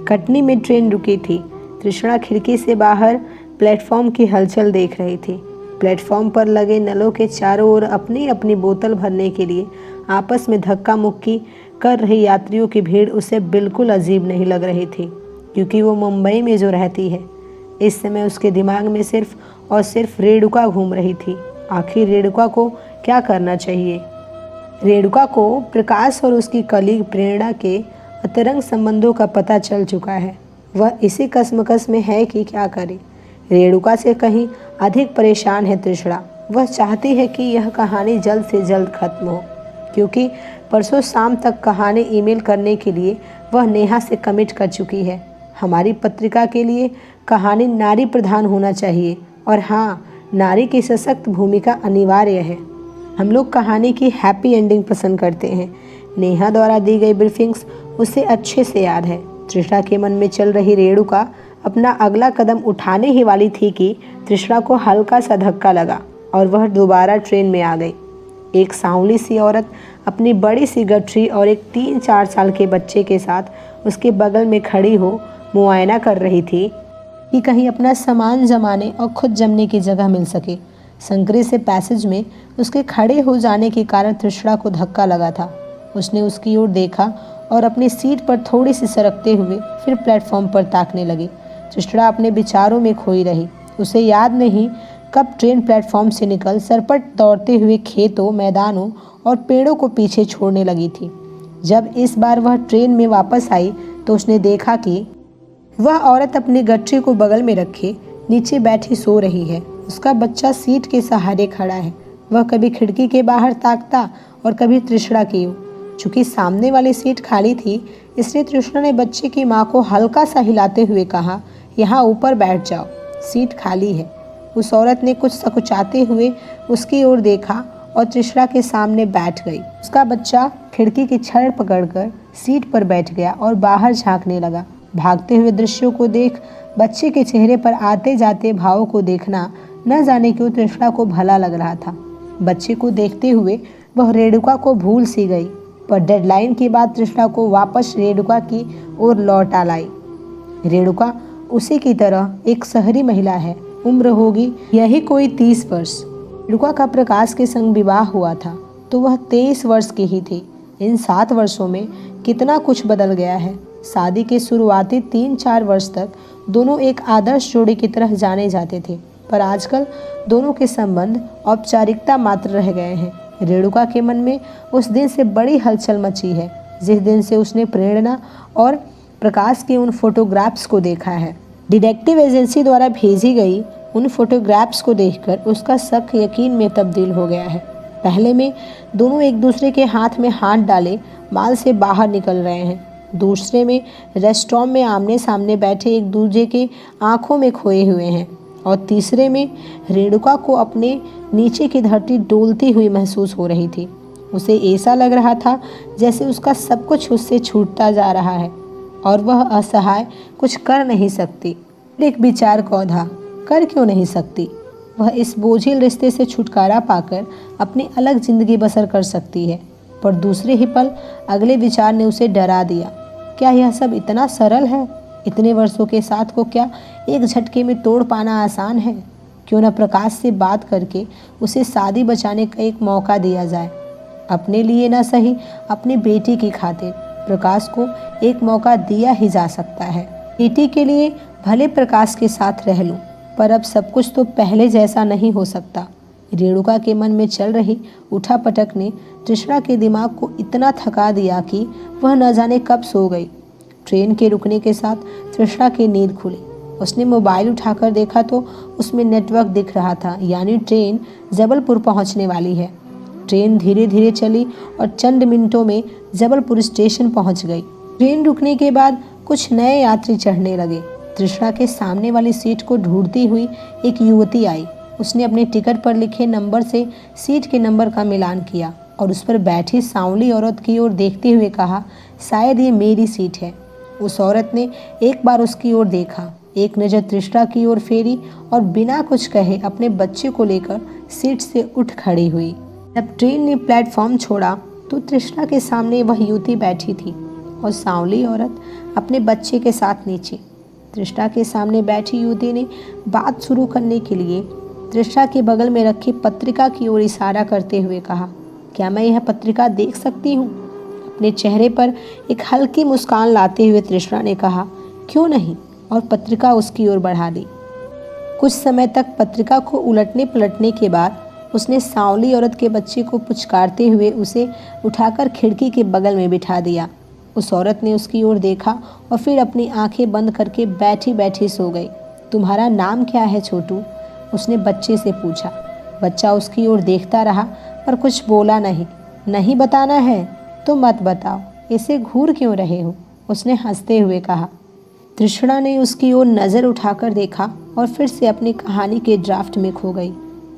कटनी में ट्रेन रुकी थी। तृष्णा खिड़की से बाहर प्लेटफॉर्म की हलचल देख रही थी। प्लेटफॉर्म पर लगे नलों के चारों ओर अपनी अपनी बोतल भरने के लिए आपस में धक्का मुक्की कर रही यात्रियों की भीड़ उसे बिल्कुल अजीब नहीं लग रही थी, क्योंकि वो मुंबई में जो रहती है। इस समय उसके दिमाग में सिर्फ और सिर्फ रेणुका घूम रही थी। आखिर रेणुका को क्या करना चाहिए? रेणुका को प्रकाश और उसकी कलीग प्रेरणा के अंतरंग संबंधों का पता चल चुका है। वह इसी कश्मकश में है कि क्या करे। रेणुका से कहीं अधिक परेशान है तृष्णा। वह चाहती है कि यह कहानी जल्द से जल्द खत्म हो, क्योंकि परसों शाम तक कहानी ईमेल करने के लिए वह नेहा से कमिट कर चुकी है। हमारी पत्रिका के लिए कहानी नारी प्रधान होना चाहिए, और हाँ, नारी की सशक्त भूमिका अनिवार्य है। हम लोग कहानी की हैप्पी एंडिंग पसंद करते हैं। नेहा द्वारा दी गई ब्रीफिंग्स उसे अच्छे से याद है। तृष्णा के मन में चल रही रेणुका अपना अगला कदम उठाने ही वाली थी कि तृष्णा को हल्का सा धक्का लगा और वह दोबारा ट्रेन में आ गई। एक सांवली सी औरत अपनी बड़ी सी गठरी और एक 3-4 साल के बच्चे के साथ उसके बगल में खड़ी हो मुआयना कर रही थी कि कहीं अपना सामान जमाने और खुद जमने की जगह मिल सके। संकरे से पैसेज में उसके खड़े हो जाने के कारण तृष्णा को धक्का लगा था। उसने उसकी ओर देखा और अपनी सीट पर थोड़ी सी सरकते हुए फिर प्लेटफॉर्म पर ताकने लगी। तृष्णा अपने विचारों में खोई रही। उसे याद नहीं कब ट्रेन प्लेटफॉर्म से निकल सरपट दौड़ते हुए खेतों, मैदानों और पेड़ों को पीछे छोड़ने लगी थी। जब इस बार वह ट्रेन में वापस आई तो उसने देखा कि वह औरत अपनी गठरी को बगल में रखे नीचे बैठी सो रही है। उसका बच्चा सीट के सहारे खड़ा है। वह कभी खिड़की के बाहर ताकता और कभी तृष्णा की ओर। चूंकि सामने वाली सीट खाली थी, इसलिए तृष्णा ने बच्चे की माँ को हल्का सा हिलाते हुए कहा, यहाँ ऊपर बैठ जाओ, सीट खाली है। उस औरत ने कुछ सकुचाते हुए उसकी ओर देखा और तृष्णा के सामने बैठ गई। उसका बच्चा खिड़की की छड़ पकड़कर सीट पर बैठ गया और बाहर झांकने लगा। भागते हुए दृश्यों को देख बच्चे के चेहरे पर आते जाते भावों को देखना न जाने क्यों तृष्णा को भला लग रहा था। बच्चे को देखते हुए वह रेणुका को भूल सी गई, पर डेडलाइन के बाद तृष्णा को वापस रेणुका की ओर लौटा लाई। रेणुका उसी की तरह एक शहरी महिला है। उम्र होगी यही कोई 30 वर्ष। रेणुका का प्रकाश के संग विवाह हुआ था तो वह 23 वर्ष की ही थी। इन 7 वर्षों में कितना कुछ बदल गया है। शादी के शुरुआती 3-4 वर्ष तक दोनों एक आदर्श जोड़ी की तरह जाने जाते थे, पर आजकल दोनों के संबंध औपचारिकता मात्र रह गए हैं। रेणुका के मन में उस दिन से बड़ी हलचल मची है जिस दिन से उसने प्रेरणा और प्रकाश के उन फोटोग्राफ्स को देखा है। डिटेक्टिव एजेंसी द्वारा भेजी गई उन फोटोग्राफ्स को देखकर उसका शक यकीन में तब्दील हो गया है। पहले में दोनों एक दूसरे के हाथ में हाथ डाले माल से बाहर निकल रहे हैं। दूसरे में रेस्टोरेंट में आमने सामने बैठे एक दूसरे के आंखों में खोए हुए हैं। और तीसरे में रेणुका को अपने नीचे की धरती डोलती हुई महसूस हो रही थी। उसे ऐसा लग रहा था जैसे उसका सब कुछ उससे छूटता जा रहा है और वह असहाय कुछ कर नहीं सकती। एक विचार कौधा कर क्यों नहीं सकती? वह इस बोझिल रिश्ते से छुटकारा पाकर अपनी अलग जिंदगी बसर कर सकती है। पर दूसरे ही पल अगले विचार ने उसे डरा दिया। क्या यह सब इतना सरल है? इतने वर्षों के साथ को क्या एक झटके में तोड़ पाना आसान है? क्यों न प्रकाश से बात करके उसे शादी बचाने का एक मौका दिया जाए। अपने लिए न सही, अपनी बेटी की खातिर प्रकाश को एक मौका दिया ही जा सकता है। बेटी के लिए भले प्रकाश के साथ रह लूं, पर अब सब कुछ तो पहले जैसा नहीं हो सकता। रेणुका के मन में चल रही उठापटक ने तृष्णा के दिमाग को इतना थका दिया कि वह न जाने कब सो गई। ट्रेन के रुकने के साथ तृष्णा की नींद खुली। उसने मोबाइल उठाकर देखा तो उसमें नेटवर्क दिख रहा था, यानी ट्रेन जबलपुर पहुंचने वाली है। ट्रेन धीरे धीरे चली और चंद मिनटों में जबलपुर स्टेशन पहुंच गई। ट्रेन रुकने के बाद कुछ नए यात्री चढ़ने लगे। तृष्णा के सामने वाली सीट को ढूंढती हुई एक युवती आई। उसने अपने टिकट पर लिखे नंबर से सीट के नंबर का मिलान किया और उस पर बैठी सांवली औरत की ओर देखते हुए कहा, शायद ये मेरी सीट है। उस औरत ने एक बार उसकी ओर देखा, एक नज़र तृष्णा की ओर फेरी और बिना कुछ कहे अपने बच्चे को लेकर सीट से उठ खड़ी हुई। जब ट्रेन ने प्लेटफॉर्म छोड़ा तो तृष्णा के सामने वह युवती बैठी थी। और सांवली औरत अपने बच्चे के साथ नीचे। तृष्णा के सामने बैठी युवती ने बात शुरू करने के लिए तृष्णा के बगल में रखी पत्रिका की ओर इशारा करते हुए कहा, क्या मैं यह पत्रिका देख सकती हूँ? अपने चेहरे पर एक हल्की मुस्कान लाते हुए तृष्णा ने कहा, क्यों नहीं, और पत्रिका उसकी ओर बढ़ा दी। कुछ समय तक पत्रिका को उलटने पलटने के बाद उसने सांवली औरत के बच्चे को पुचकारते हुए उसे उठाकर खिड़की के बगल में बिठा दिया। उस औरत ने उसकी ओर देखा और फिर अपनी आंखें बंद करके बैठी बैठी सो गई। तुम्हारा नाम क्या है छोटू? उसने बच्चे से पूछा। बच्चा उसकी ओर देखता रहा पर कुछ बोला नहीं। नहीं बताना है तो मत बताओ, इसे घूर क्यों रहे हो? उसने हंसते हुए कहा। तृष्णा ने उसकी ओर नज़र उठाकर देखा और फिर से अपनी कहानी के ड्राफ्ट में खो गई।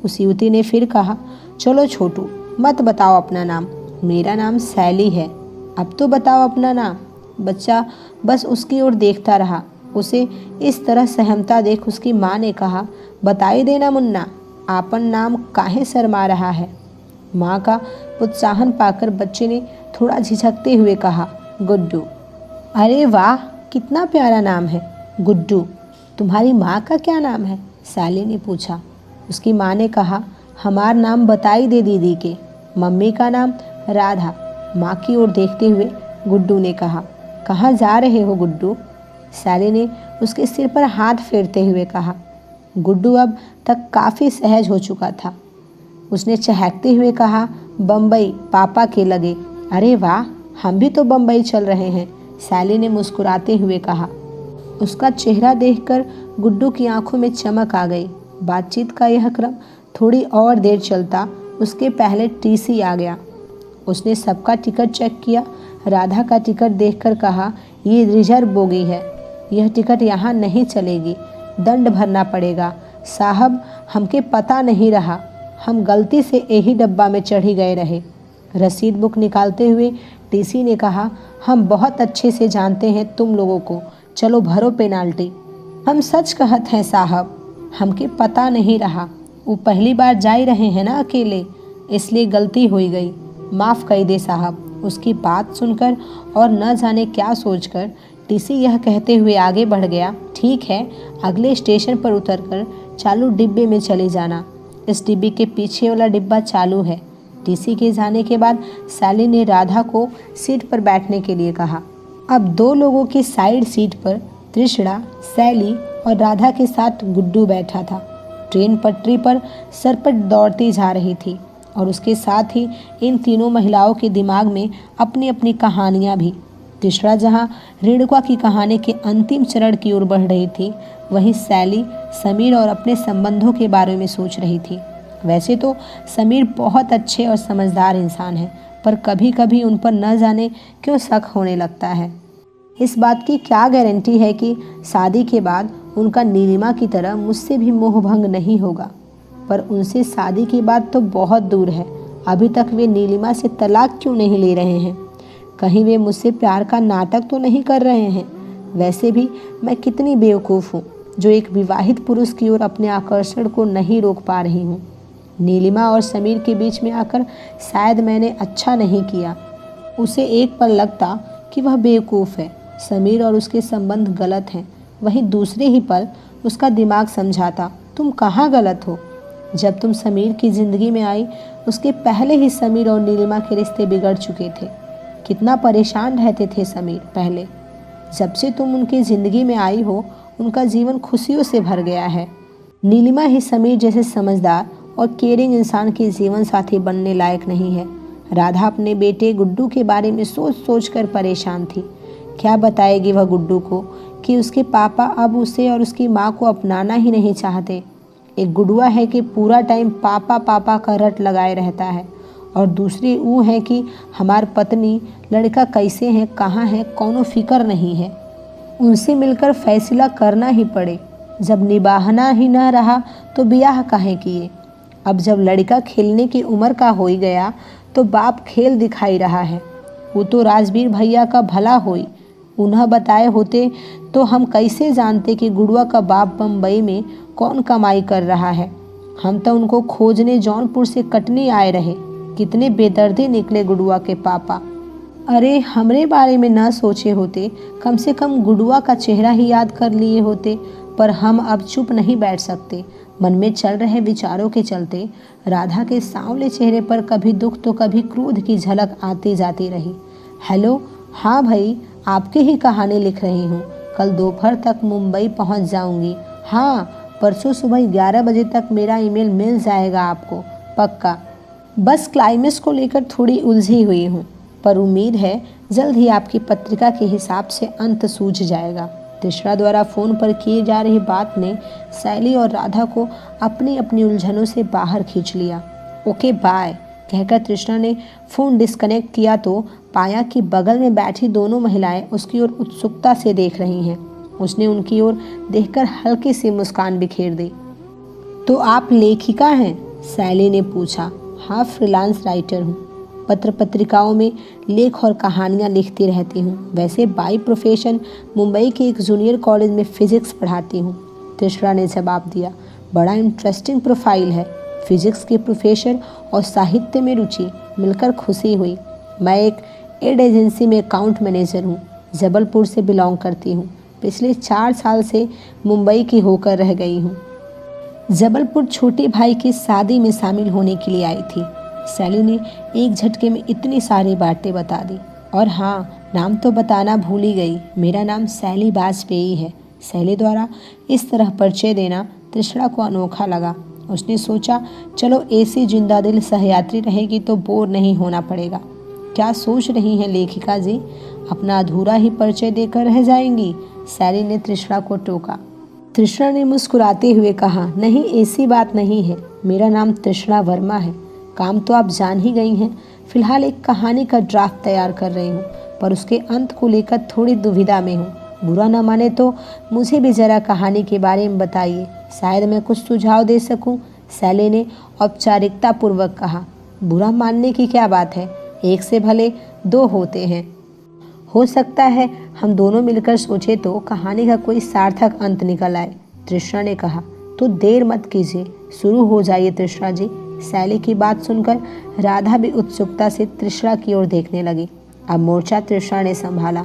उस युवती ने फिर कहा, चलो छोटू, मत बताओ अपना नाम। मेरा नाम सैली है, अब तो बताओ अपना नाम। बच्चा बस उसकी ओर देखता रहा। उसे इस तरह सहमता देख उसकी माँ ने कहा, बताई देना मुन्ना, आपन नाम काहे शर्मा रहा है? माँ का प्रोत्साहन पाकर बच्चे ने थोड़ा झिझकते हुए कहा, गुड्डू। अरे वाह, कितना प्यारा नाम है, गुड्डू। तुम्हारी माँ का क्या नाम है? सैली ने पूछा। उसकी माँ ने कहा, हमार नाम बताई दे दीदी के। मम्मी का नाम राधा। माँ की ओर देखते हुए गुड्डू ने कहा, कहाँ जा रहे हो गुड्डू? सैली ने उसके सिर पर हाथ फेरते हुए कहा। गुड्डू अब तक काफ़ी सहज हो चुका था। उसने चहकते हुए कहा, बम्बई पापा के लगे। अरे वाह, हम भी तो बम्बई चल रहे हैं, सैली ने मुस्कुराते हुए कहा। उसका चेहरा देखकर गुड्डू की आंखों में चमक आ गई। बातचीत का यह क्रम थोड़ी और देर चलता उसके पहले टीसी आ गया। उसने सबका टिकट चेक किया। राधा का टिकट देखकर कहा, ये रिजर्व बोगी है, यह टिकट यहाँ नहीं चलेगी, दंड भरना पड़ेगा। साहब, हमके पता नहीं रहा, हम गलती से यही डब्बा में चढ़ी गए रहे। रसीद बुक निकालते हुए टीसी ने कहा, हम बहुत अच्छे से जानते हैं तुम लोगों को, चलो भरो पेनाल्टी। हम सच कहत हैं साहब, हमके पता नहीं रहा, वो पहली बार जा ही रहे हैं ना अकेले, इसलिए गलती हो गई, माफ़ कर दे साहब। उसकी बात सुनकर और न जाने क्या सोचकर टीसी यह कहते हुए आगे बढ़ गया, ठीक है, अगले स्टेशन पर उतरकर चालू डिब्बे में चले जाना। इस डिब्बे के पीछे वाला डिब्बा चालू है। टीसी के जाने के बाद सैली ने राधा को सीट पर बैठने के लिए कहा। अब दो लोगों की साइड सीट पर तृष्णा, सैली और राधा के साथ गुड्डू बैठा था। ट्रेन पटरी पर सरपट दौड़ती जा रही थी और उसके साथ ही इन तीनों महिलाओं के दिमाग में अपनी अपनी कहानियाँ भी। तृष्णा जहाँ रेणुका की कहानी के अंतिम चरण की ओर बढ़ रही थी, वहीं सैली समीर और अपने संबंधों के बारे में सोच रही थी। वैसे तो समीर बहुत अच्छे और समझदार इंसान हैं, पर कभी कभी उन पर न जाने क्यों शक होने लगता है। इस बात की क्या गारंटी है कि शादी के बाद उनका नीलिमा की तरह मुझसे भी मोहभंग नहीं होगा। पर उनसे शादी की बात तो बहुत दूर है। अभी तक वे नीलिमा से तलाक क्यों नहीं ले रहे हैं? कहीं वे मुझसे प्यार का नाटक तो नहीं कर रहे हैं? वैसे भी मैं कितनी बेवकूफ़ हूँ जो एक विवाहित पुरुष की ओर अपने आकर्षण को नहीं रोक पा रही हूँ। नीलिमा और समीर के बीच में आकर शायद मैंने अच्छा नहीं किया। उसे एक पल लगता कि वह बेवकूफ़ है, समीर और उसके संबंध गलत हैं। वहीं दूसरे ही पल उसका दिमाग समझाता, तुम कहाँ गलत हो। जब तुम समीर की ज़िंदगी में आई, उसके पहले ही समीर और नीलिमा के रिश्ते बिगड़ चुके थे। कितना परेशान रहते थे समीर पहले। जब से तुम उनकी ज़िंदगी में आई हो, उनका जीवन खुशियों से भर गया है। नीलिमा ही समीर जैसे समझदार और केयरिंग इंसान की जीवन साथी बनने लायक नहीं है। राधा अपने बेटे गुड्डू के बारे में सोच सोच कर परेशान थी। क्या बताएगी वह गुड्डू को कि उसके पापा अब उसे और उसकी माँ को अपनाना ही नहीं चाहते। एक गुडुआ है कि पूरा टाइम पापा पापा का रट लगाए रहता है, और दूसरी वो है कि हमार पत्नी लड़का कैसे हैं, कहाँ है, कौनो फिक्र नहीं है। उनसे मिलकर फैसला करना ही पड़े। जब निभाना ही न रहा तो ब्याह काहे किए। अब जब लड़का खेलने की उम्र का हो ही गया तो बाप खेल दिखाई रहा है। वो तो राजवीर भैया का भला होई, उन्हें बताए होते तो हम कैसे जानते कि गुड़ुआ का बाप बम्बई में कौन कमाई कर रहा है। हम तो उनको खोजने जौनपुर से कटनी आए रहे। कितने बेदर्दी निकले गुड़ुआ के पापा। अरे हमरे बारे में ना सोचे होते, कम से कम गुडुआ का चेहरा ही याद कर लिए होते। पर हम अब चुप नहीं बैठ सकते। मन में चल रहे विचारों के चलते राधा के सांवले चेहरे पर कभी दुख तो कभी क्रोध की झलक आती जाती रही। हेलो, हाँ भाई, आपकी ही कहानी लिख रही हूँ। कल दोपहर तक मुंबई पहुँच जाऊँगी। हाँ, परसों सुबह 11 बजे तक मेरा ईमेल मिल जाएगा आपको, पक्का। बस क्लाइमेक्स को लेकर थोड़ी उलझी हुई हूँ, पर उम्मीद है जल्द ही आपकी पत्रिका के हिसाब से अंत सूझ जाएगा। तिशरा द्वारा फ़ोन पर किए जा रही बात ने शैली और राधा को अपनी अपनी उलझनों से बाहर खींच लिया। ओके बाय कहकर तृष्णा ने फ़ोन डिस्कनेक्ट किया तो पाया कि बगल में बैठी दोनों महिलाएं उसकी ओर उत्सुकता से देख रही हैं। उसने उनकी ओर देखकर हल्की सी मुस्कान बिखेर दी। तो आप लेखिका हैं? शैली ने पूछा। हाँ, फ्रीलांस राइटर हूँ। पत्र पत्रिकाओं में लेख और कहानियाँ लिखती रहती हूँ। वैसे बाई प्रोफेशन मुंबई के एक जूनियर कॉलेज में फिजिक्स पढ़ाती हूँ, तिशरा ने जवाब दिया। बड़ा इंटरेस्टिंग प्रोफाइल है। फिजिक्स के प्रोफेसर और साहित्य में रुचि मिलकर खुशी हुई। मैं एक एड एजेंसी में अकाउंट मैनेजर हूँ। जबलपुर से बिलोंग करती हूँ। पिछले 4 साल से मुंबई की होकर रह गई हूँ। जबलपुर छोटे भाई की शादी में शामिल होने के लिए आई थी। शैली ने एक झटके में इतनी सारी बातें बता दी। और हाँ, नाम तो बताना भूल ही गई, मेरा नाम शैली वाजपेयी है। शैली द्वारा इस तरह परिचय देना तृष्णा को अनोखा लगा। उसने सोचा, चलो ऐसी जिंदा दिल सहयात्री रहेगी तो बोर नहीं होना पड़ेगा। क्या सोच रही हैं लेखिका जी, अपना अधूरा ही परिचय देकर रह जाएंगी? शैली ने तृष्णा को टोका। तृष्णा ने मुस्कुराते हुए कहा, नहीं, ऐसी बात नहीं है। मेरा नाम तृष्णा वर्मा है। काम तो आप जान ही गई हैं। फिलहाल एक कहानी का ड्राफ्ट तैयार कर रही हूँ, पर उसके अंत को लेकर थोड़ी दुविधा में हूँ। बुरा न माने तो मुझे भी जरा कहानी के बारे में बताइए, शायद मैं कुछ सुझाव दे सकूं। शैली ने औपचारिकता पूर्वक कहा। बुरा मानने की क्या बात है, एक से भले 2 होते हैं। हो सकता है हम दोनों मिलकर सोचे तो कहानी का कोई सार्थक अंत निकल आए, तृष्णा ने कहा। तो देर मत कीजिए, शुरू हो जाइए तृष्णा जी। शैली की बात सुनकर राधा भी उत्सुकता से तृष्णा की ओर देखने लगी। अब मोर्चा तृष्णा ने संभाला।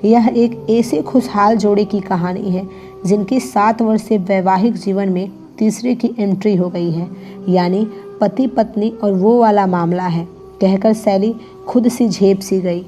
यह एक ऐसे खुशहाल जोड़ी की कहानी है जिनकी 7 वर्ष से वैवाहिक जीवन में तीसरे की एंट्री हो गई है, यानी पति पत्नी और वो वाला मामला है, कहकर शैली खुद सी झेप सी गई।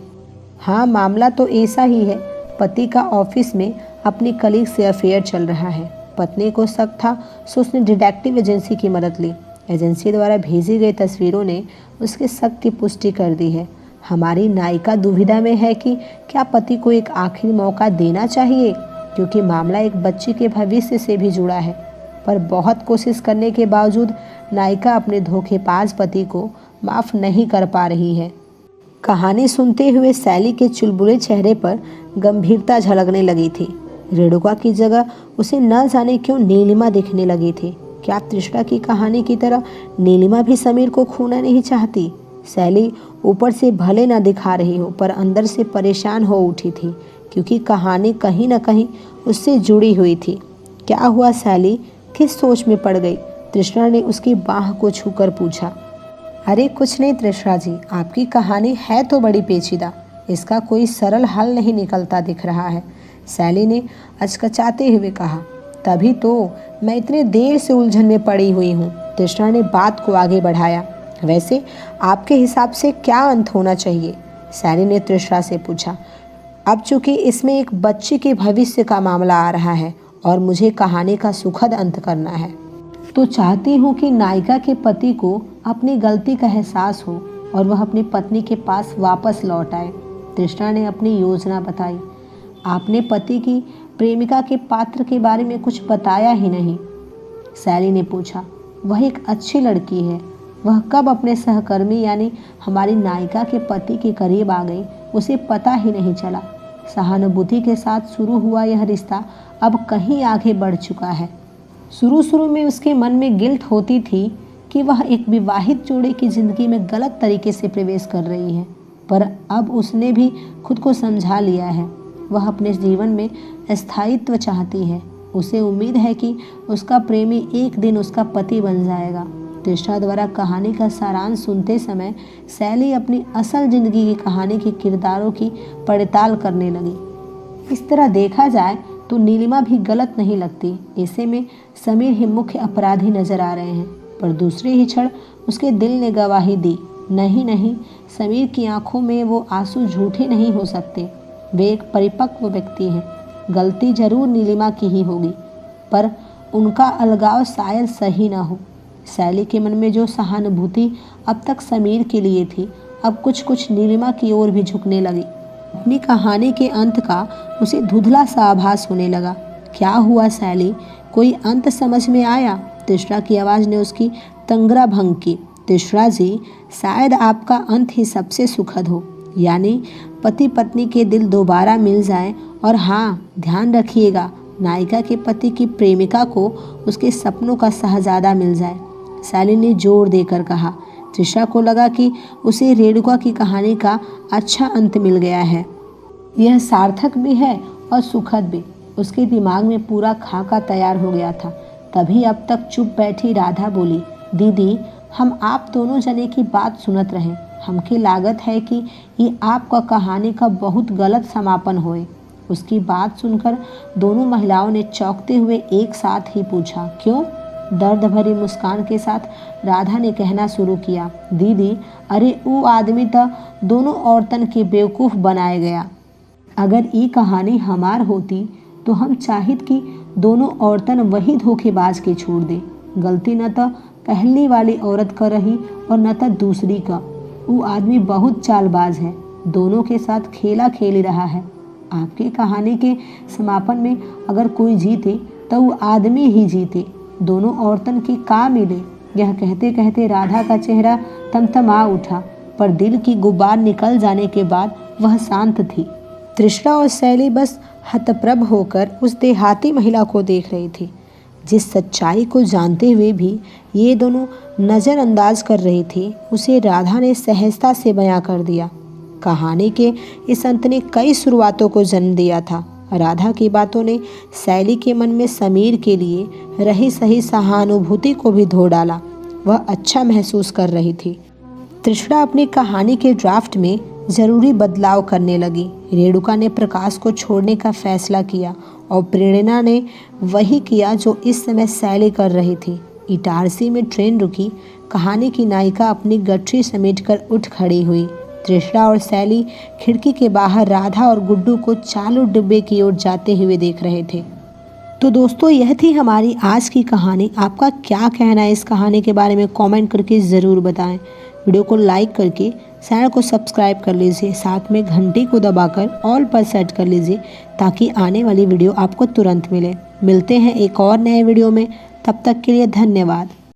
हाँ, मामला तो ऐसा ही है। पति का ऑफिस में अपनी कलीग से अफेयर चल रहा है। पत्नी को शक था, सो उसने डिटेक्टिव एजेंसी की मदद ली। एजेंसी द्वारा भेजी गई तस्वीरों ने उसके शक की पुष्टि कर दी है। हमारी नायिका दुविधा में है कि क्या पति को एक आखिरी मौका देना चाहिए, क्योंकि मामला एक बच्ची के भविष्य से भी जुड़ा है। पर बहुत कोशिश करने के बावजूद नायिका अपने धोखेबाज पति को माफ़ नहीं कर पा रही है। कहानी सुनते हुए शैली के चुलबुले चेहरे पर गंभीरता झलकने लगी थी। रेणुका की जगह उसे न जाने क्यों नीलिमा दिखने लगी थी। क्या तृष्णा की कहानी की तरह नीलिमा भी समीर को खोना नहीं चाहती? शैली ऊपर से भले न दिखा रही हो, पर अंदर से परेशान हो उठी थी, क्योंकि कहानी कहीं न कहीं उससे जुड़ी हुई थी। क्या हुआ शैली, किस सोच में पड़ गई? तृष्णा ने उसकी बाह को छूकर पूछा। अरे कुछ नहीं तृष्णा जी, आपकी कहानी है तो बड़ी पेचीदा, इसका कोई सरल हल नहीं निकलता दिख रहा है, शैली ने अचकचाते हुए कहा। तभी तो मैं इतने देर से उलझन में पड़ी हुई हूँ, तृष्णा ने बात को आगे बढ़ाया। वैसे आपके हिसाब से क्या अंत होना चाहिए? शैली ने तृष्णा से पूछा। अब चूंकि इसमें एक बच्ची के भविष्य का मामला आ रहा है और मुझे कहानी का सुखद अंत करना है, तो चाहती हूँ कि नायिका के पति को अपनी गलती का एहसास हो और वह अपनी पत्नी के पास वापस लौट आए, तृष्णा ने अपनी योजना बताई। आपने पति की प्रेमिका के पात्र के बारे में कुछ बताया ही नहीं, शैली ने पूछा। वह एक अच्छी लड़की है। वह कब अपने सहकर्मी यानी हमारी नायिका के पति के करीब आ गई, उसे पता ही नहीं चला। सहानुभूति के साथ शुरू हुआ यह रिश्ता अब कहीं आगे बढ़ चुका है। शुरू में उसके मन में गिल्ट होती थी कि वह एक विवाहित जोड़े की ज़िंदगी में गलत तरीके से प्रवेश कर रही है, पर अब उसने भी खुद को समझा लिया है। वह अपने जीवन में स्थायित्व चाहती है। उसे उम्मीद है कि उसका प्रेमी एक दिन उसका पति बन जाएगा। तृष्णा द्वारा कहानी का सारांश सुनते समय शैली अपनी असल जिंदगी की कहानी के किरदारों की पड़ताल करने लगी। इस तरह देखा जाए तो नीलिमा भी गलत नहीं लगती। ऐसे में समीर ही मुख्य अपराधी नजर आ रहे हैं, पर दूसरे ही क्षण उसके दिल ने गवाही दी, नहीं नहीं, समीर की आंखों में वो आंसू झूठे नहीं हो सकते। वे एक परिपक्व व्यक्ति हैं। गलती जरूर नीलिमा की ही होगी, पर उनका अलगाव शायद सही ना हो। शैली के मन में जो सहानुभूति अब तक समीर के लिए थी, अब कुछ कुछ नीलिमा की ओर भी झुकने लगी। अपनी कहानी के अंत का उसे धुंधला सा आभास होने लगा। क्या हुआ शैली, कोई अंत समझ में आया? तृष्णा की आवाज़ ने उसकी तंगरा भंग की। तृष्णा जी, शायद आपका अंत ही सबसे सुखद हो, यानी पति पत्नी के दिल दोबारा मिल जाएं। और हाँ, ध्यान रखिएगा, नायिका के पति की प्रेमिका को उसके सपनों का शहजादा मिल जाए, शैली ने जोर देकर कहा। तृष्णा को लगा कि उसे रेणुका की कहानी का अच्छा अंत मिल गया है। यह सार्थक भी है और सुखद भी। उसके दिमाग में पूरा खाका तैयार हो गया था। तभी अब तक चुप बैठी राधा बोली, दीदी, हम आप दोनों जने की बात सुनत रहे। हमके लागत है कि ये आपका कहानी का बहुत गलत समापन होए। उसकी बात सुनकर दोनों महिलाओं ने चौंकते हुए एक साथ ही पूछा, क्यों? दर्द भरी मुस्कान के साथ राधा ने कहना शुरू किया, दीदी, अरे वो आदमी तो दोनों औरतन के बेवकूफ़ बनाए गया। अगर ये कहानी हमार होती तो हम चाहित कि दोनों औरतन वही धोखेबाज के छोड़ दे। गलती न तो पहली वाली औरत का रही और न तो दूसरी का। वो आदमी बहुत चालबाज है, दोनों के साथ खेला खेल रहा है। आपकी कहानी के समापन में अगर कोई जीते तो वो आदमी ही जीते, दोनों औरतन की का मिले। यह कहते कहते राधा का चेहरा तमतमा उठा, पर दिल की गुबार निकल जाने के बाद वह शांत थी। तृष्णा और शैली बस हतप्रभ होकर उस देहाती महिला को देख रही थी, जिस सच्चाई को जानते हुए भी ये दोनों नज़रअंदाज कर रही थी, उसे राधा ने सहजता से बयां कर दिया। कहानी के इस अंत ने कई शुरुआतों को जन्म दिया था। राधा की बातों ने शैली के मन में समीर के लिए रही सही सहानुभूति को भी धो डाला। वह अच्छा महसूस कर रही थी। तृष्णा अपनी कहानी के ड्राफ्ट में ज़रूरी बदलाव करने लगी। रेणुका ने प्रकाश को छोड़ने का फैसला किया और प्रेरणा ने वही किया जो इस समय शैली कर रही थी। इटारसी में ट्रेन रुकी। कहानी की नायिका अपनी गठरी समेटकर उठ खड़ी हुई। तृष्णा और शैली खिड़की के बाहर राधा और गुड्डू को चालू डिब्बे की ओर जाते हुए देख रहे थे। तो दोस्तों, यह थी हमारी आज की कहानी। आपका क्या कहना है इस कहानी के बारे में कमेंट करके ज़रूर बताएं। वीडियो को लाइक करके चैनल को सब्सक्राइब कर लीजिए, साथ में घंटी को दबाकर ऑल पर सेट कर लीजिए ताकि आने वाली वीडियो आपको तुरंत मिले। मिलते हैं एक और नए वीडियो में, तब तक के लिए धन्यवाद।